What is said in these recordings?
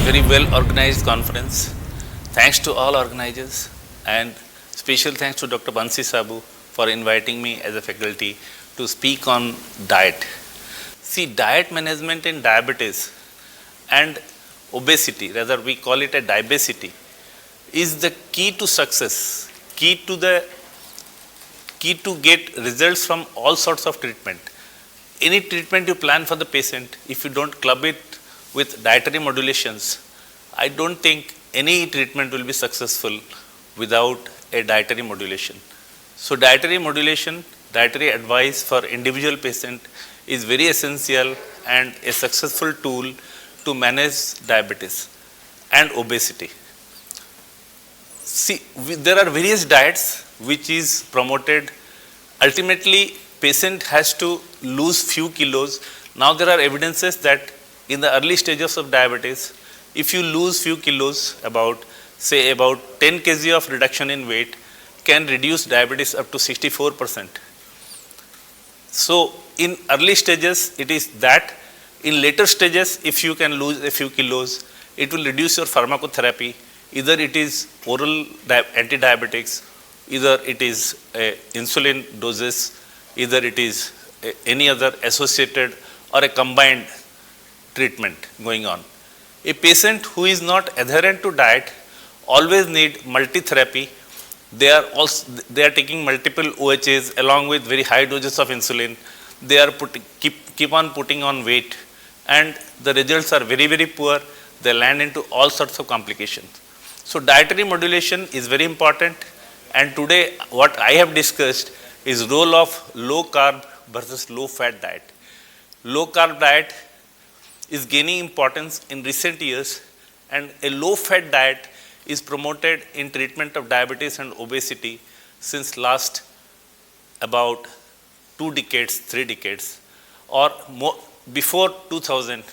very well organized conference. Thanks to all organizers and special thanks to Dr. Bansi Sabu for inviting me as a faculty to speak on diet. See, diet management in diabetes and obesity, rather we call it a diabesity, is the key to success, key to get results from all sorts of treatment. Any treatment you plan for the patient, if you don't club it with dietary modulations, I don't think any treatment will be successful without a dietary modulation. So dietary modulation, dietary advice for individual patient is very essential and a successful tool to manage diabetes and obesity. See, there are various diets which is promoted. Ultimately, patient has to lose few kilos. Now there are evidences that in the early stages of diabetes, if you lose few kilos, about 10 kg of reduction in weight can reduce diabetes up to 64%. So in early stages, it is that. In later stages, if you can lose a few kilos, it will reduce your pharmacotherapy. Either it is oral anti-diabetics, either it is insulin doses, either it is any other associated or a combined treatment going on. A patient who is not adherent to diet always need multi-therapy. They are taking multiple OHAs along with very high doses of insulin. They are keep on putting on weight, and the results are very, very poor. They land into all sorts of complications. So dietary modulation is very important, and today what I have discussed is role of low carb versus low fat diet. Low carb diet is gaining importance in recent years, and a low fat diet is promoted in treatment of diabetes and obesity since last about 2 decades, 3 decades, or more. Before 2000,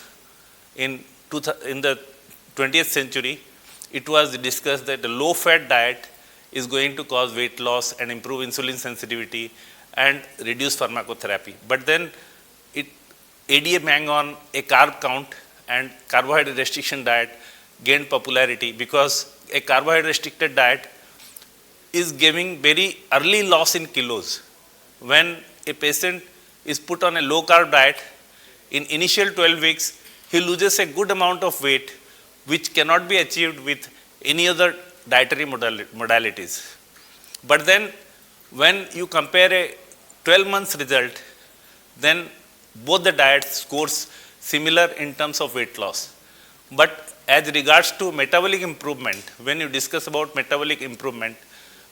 in the 20th century, it was discussed that a low fat diet is going to cause weight loss and improve insulin sensitivity and reduce pharmacotherapy. But then ADA bang on a carb count and carbohydrate restriction diet gained popularity because a carbohydrate restricted diet is giving very early loss in kilos. When a patient is put on a low carb diet, in initial 12 weeks, he loses a good amount of weight which cannot be achieved with any other dietary modalities. But then when you compare a 12 months result, then both the diets scores similar in terms of weight loss. But as regards to metabolic improvement, when you discuss about metabolic improvement,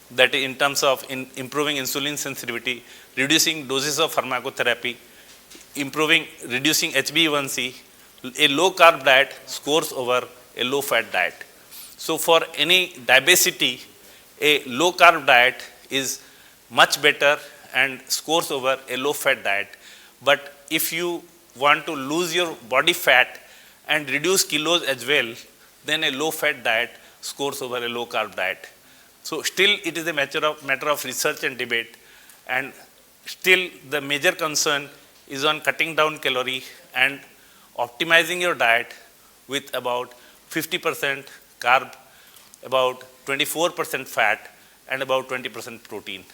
that in terms of improving insulin sensitivity, reducing doses of pharmacotherapy, reducing HbA1c, a low carb diet scores over a low fat diet. So for any diabesity, a low carb diet is much better and scores over a low fat diet. But if you want to lose your body fat and reduce kilos as well, then a low fat diet scores over a low carb diet. So still it is a matter of research and debate, and still the major concern is on cutting down calorie and optimizing your diet with about 50% carb, about 24% fat, and about 20% protein.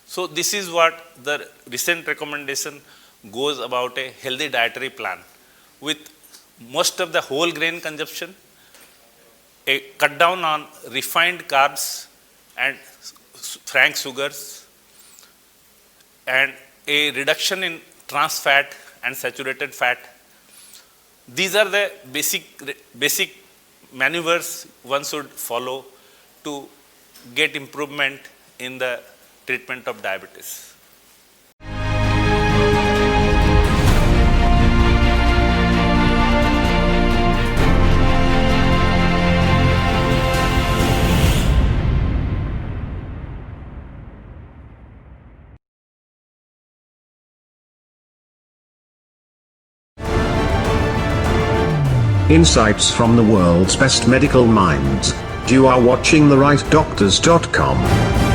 So this is what the recent recommendation goes about a healthy dietary plan with most of the whole grain consumption, a cut down on refined carbs and frank sugars, and a reduction in trans fat and saturated fat. These are the basic maneuvers one should follow to get improvement in the treatment of diabetes. Insights from the world's best medical minds. You are watching therightdoctors.com.